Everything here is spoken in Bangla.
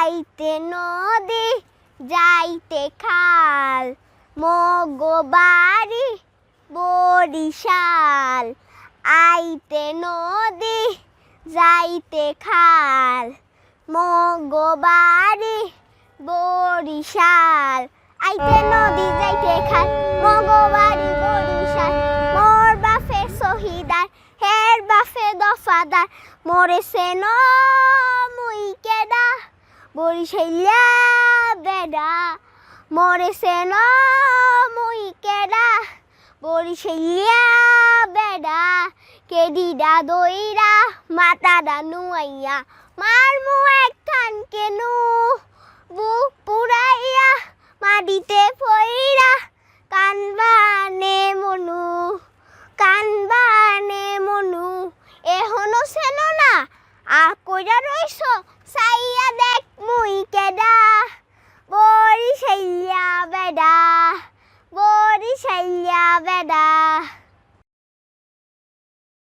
আইতে নদী যাইতে খাল মগো বাড়ি বরিশাল আইতে নদী যাইতে খাল মগো বাড়ি বরিশাল আইতে নদী যাইতে খাল মগো বাড়ি বরিশাল মোর বাফে শহীদার হের বাফে দফাদার মরেছে ন মুই কেডা বরিশাইলা বেডা মরেছে ন মুই কেডা বরিশাইলা বেডা কেডিডা দইরা মাতাডা নুয়াইয়া মারমু একখান কেনু বুক পুরাইয়া মাটিতে পইরা কানবানে মনু এখনো চেনো না আর কইরা রইছ চাইয়া দেখ মুই কেডা বরিশাইলা বেডা